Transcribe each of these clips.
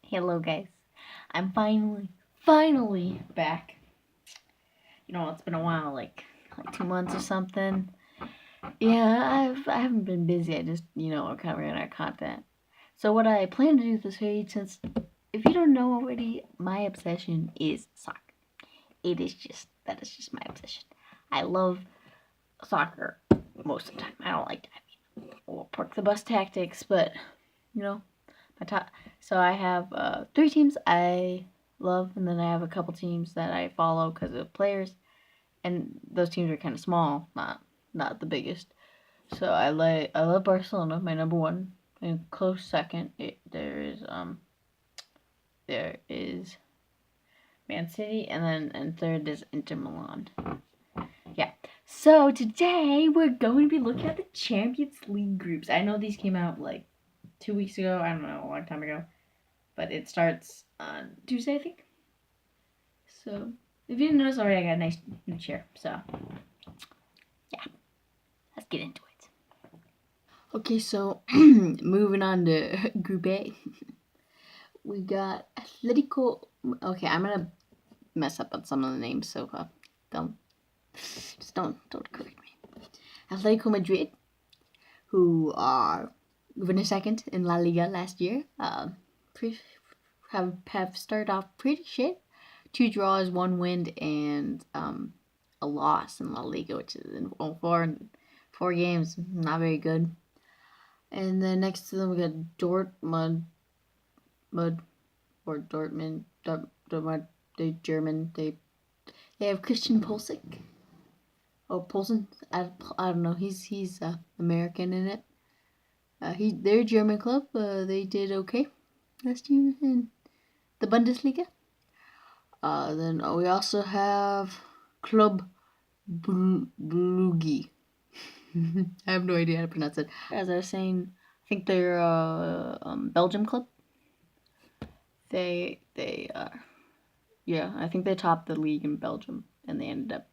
Hello, guys. I'm finally back. It's been a while, like 2 months or something. Yeah, I haven't been busy. I just I'm kind of running out of content. So what I plan to do this week, since if you don't know already, my obsession is soccer. That is just my obsession. I love soccer most of the time. I don't like or park the bus tactics, but you know my top. So I have three teams I love, and then I have a couple teams that I follow because of players, and those teams are kind of small, not the biggest. So I love Barcelona, my number one, and close second. There is Man City, and third is Inter Milan. Yeah. So today we're going to be looking at the Champions League groups. I know these came out like 2 weeks ago. I don't know, a long time ago. But it starts on Tuesday, I think. So if you didn't notice already, I got a nice new chair. So yeah, let's get into it. Okay, so moving on to Group A, we got Atletico. Okay, I'm gonna mess up on some of the names, so don't don't correct me. Atletico Madrid, who are finished second in La Liga last year. Have started off pretty shit. 2 draws, 1 win, and a loss in La Liga, which is in four games. Not very good. And then next to them we got Mud or Dortmund. They German. They have Christian Pulisic. Oh, Poulsen. I don't know. He's American in it. They're a German club. They did okay last year in the Bundesliga. Then we also have Club Brugge. I have no idea how to pronounce it. As I was saying, I think they're a Belgium club. They yeah, I think they topped the league in Belgium, and they ended up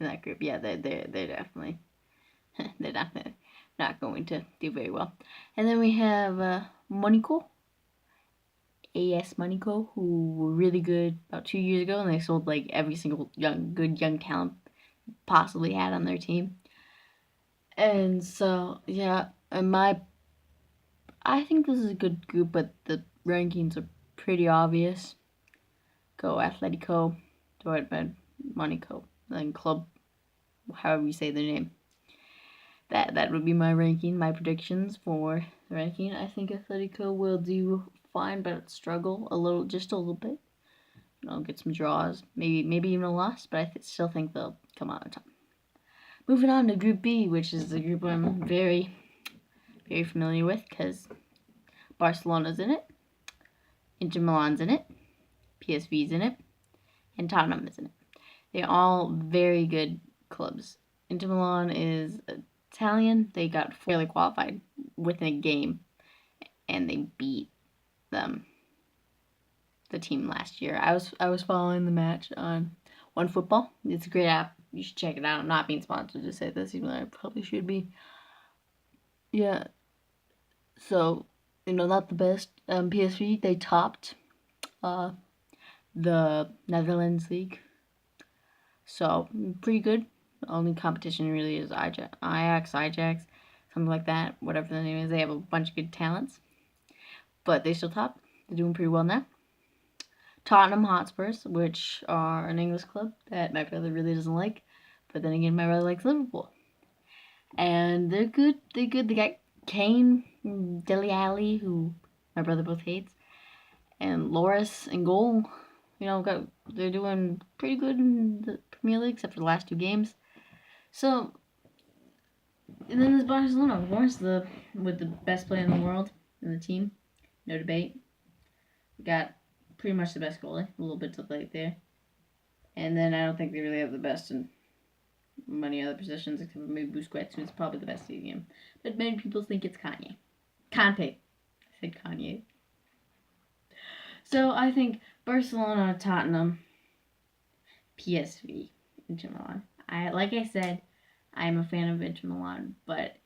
in that group. Yeah, they're definitely they're not going to do very well. And then we have Monaco, AS Monaco, who were really good about 2 years ago, and they sold like every single good young talent possibly had on their team. And so yeah, I think this is a good group, but the rankings are pretty obvious. Go Atletico, Dortmund, Monaco, then Club, however you say their name. That would be my ranking, my predictions for the ranking. I think Atletico will do fine, but struggle just a little bit. Get some draws, maybe even a loss, but I still think they'll come out on top. Moving on to Group B, which is the group I'm very, very familiar with because Barcelona's in it, Inter Milan's in it, PSV's in it, and Tottenham is in it. They're all very good clubs. Inter Milan is Italian. They got fairly qualified within a game, and they beat them, the team last year. I was following the match on OneFootball. It's a great app. You should check it out. I'm not being sponsored to say this, even though I probably should be. Yeah. So not the best. PSV, they topped uh, the Netherlands league, so pretty good. The only competition really is Ajax, something like that. Whatever the name is, they have a bunch of good talents, but they still top. They're doing pretty well now. Tottenham Hotspurs, which are an English club that my brother really doesn't like, but then again, my brother likes Liverpool, and they're good. They're good. They got Kane, Dele Alli, who my brother both hates, and Loris in goal. They're doing pretty good in the Premier League, except for the last 2 games. So, and then there's Barcelona, of course, with the best player in the world in the team, no debate. We got pretty much the best goalie, a little bit to late there, and then I don't think they really have the best in many other positions, except for maybe Busquets, who's probably the best in the game. But many people think it's Conte. I said Kanye. So I think Barcelona, Tottenham, PSV, Inter Milan. Like I said, I'm a fan of Inter Milan, but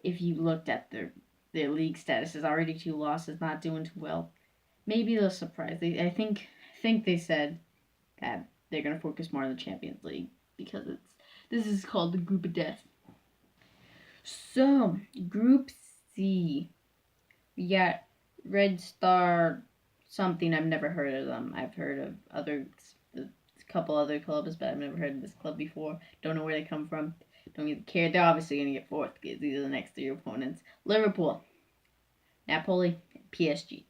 if you looked at their league status, is already 2 losses, not doing too well. maybe they'll surprise. I think they said that they're gonna focus more on the Champions League because this is called the Group of Death. So Group C, we got Red Star something. I've never heard of them. I've heard of a couple other clubs, but I've never heard of this club before. Don't know where they come from. Don't even care. They're obviously gonna get fourth because these are the next three opponents: Liverpool, Napoli, PSG.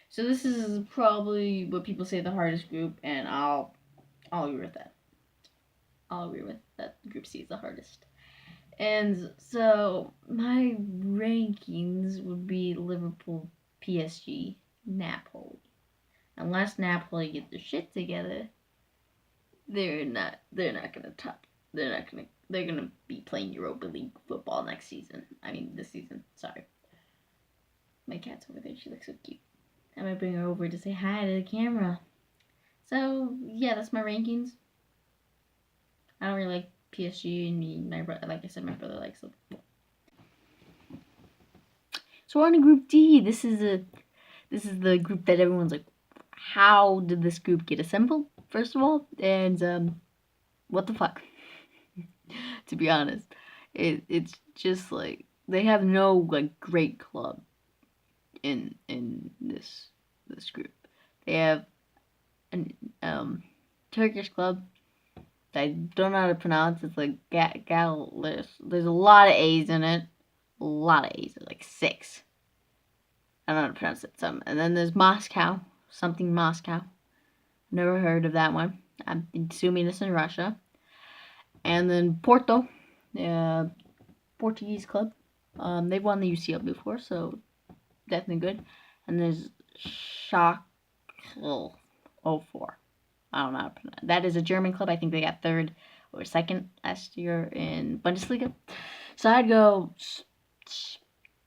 So this is probably what people say the hardest group, and I'll agree with that. I'll agree with that. Group C is the hardest. And so my rankings would be Liverpool, PSG, Napoli. Unless Napoli get their shit together, they're not gonna top. They're gonna be playing Europa League football next season. I mean this season. Sorry. My cat's over there. She looks so cute. I might bring her over to say hi to the camera. So yeah, that's my rankings. I don't really like PSG, and my brother, like I said, my brother likes them. So we're on to Group D. This is the group that everyone's like, how did this group get assembled? First of all, and what the fuck? To be honest, it's just like they have no like great club in this group. They have an Turkish club that I don't know how to pronounce. It's like Galis. There's a lot of A's in it. A lot of A's, like 6. I don't know how to pronounce it. And then there's Moscow, something Moscow. Never heard of that one. I'm assuming it's in Russia. And then Porto, Portuguese club. They've won the UCL before, so definitely good. And there's Schalke 04. I don't know how to pronounce it. That is a German club. I think they got 3rd or 2nd last year in Bundesliga. So I'd go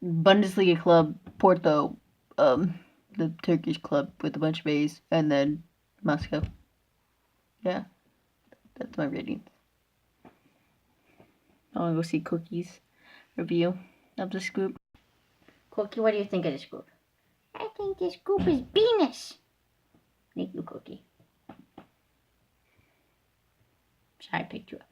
Bundesliga club, Porto, the Turkish club with a bunch of A's, and then Moscow. Yeah, that's my rating. I want to go see Cookie's review of this group. Cookie, what do you think of this group? I think this group is Venus. Thank you, Cookie. Sorry, I picked you up.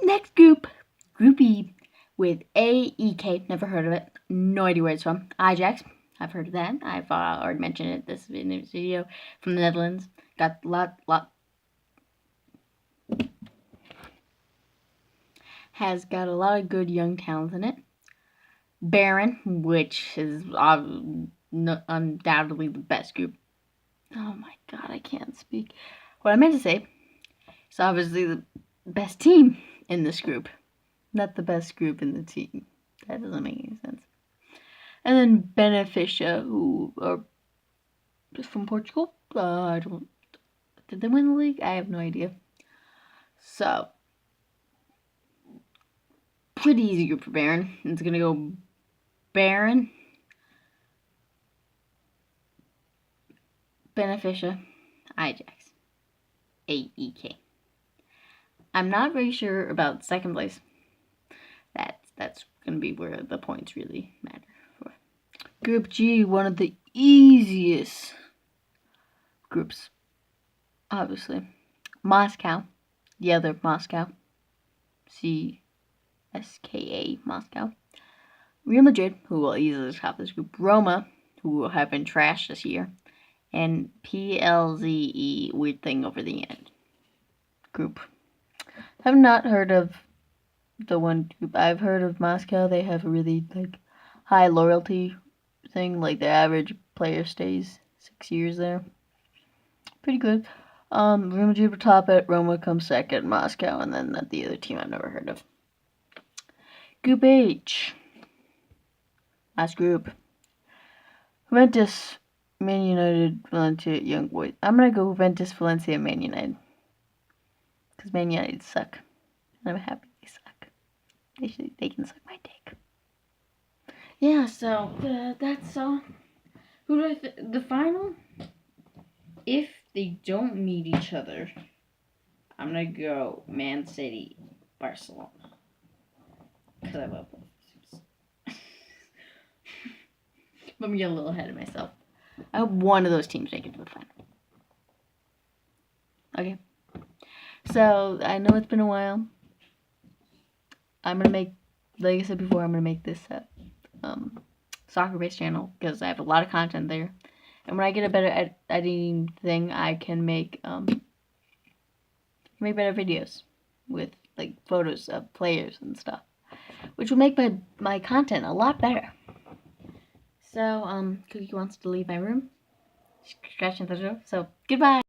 Next group, Group E, with AEK. Never heard of it. No idea where it's from. Ajax. I've heard of that. I've already mentioned it. This video from the Netherlands. Got has got a lot of good young talent in it. Baron, which is undoubtedly the best group. Oh my god, I can't speak. What I meant to say is obviously the best team in this group, not the best group in the team. That doesn't make any sense. And then Beneficia, who are from Portugal. I don't. Did they win the league? I have no idea. So, pretty easy group for Baron. It's gonna go Baron, Beneficia, Ajax, AEK. I'm not very sure about second place. That's gonna be where the points really matter for. Group G, one of the easiest groups, obviously. Moscow, the other Moscow, CSKA Moscow. Real Madrid, who will easily top this group. Roma, who have been trashed this year. And PLZE, weird thing over the end. Group. Have not heard of the one group. I've heard of Moscow. They have a really high loyalty thing. Like the average player stays 6 years there. Pretty good. Real Madrid will top it. Roma comes second. Moscow, and then the other team I've never heard of. Group H. Last group. Juventus, Man United, Valencia, Young Boys. I'm gonna go Juventus, Valencia, Man United. Because Man United suck. And I'm happy they suck. They can suck my dick. Yeah, so that's all. Who do the final? If they don't meet each other, I'm gonna go Man City, Barcelona. Because I love both teams. Let me get a little ahead of myself. I hope one of those teams make it to the final. Okay. So, I know it's been a while. I'm going to make, like I said before, I'm going to make this soccer-based channel because I have a lot of content there. And when I get a better editing thing, I can make better videos with like photos of players and stuff, which will make my content a lot better. So, Cookie wants to leave my room, scratching the door. So, goodbye.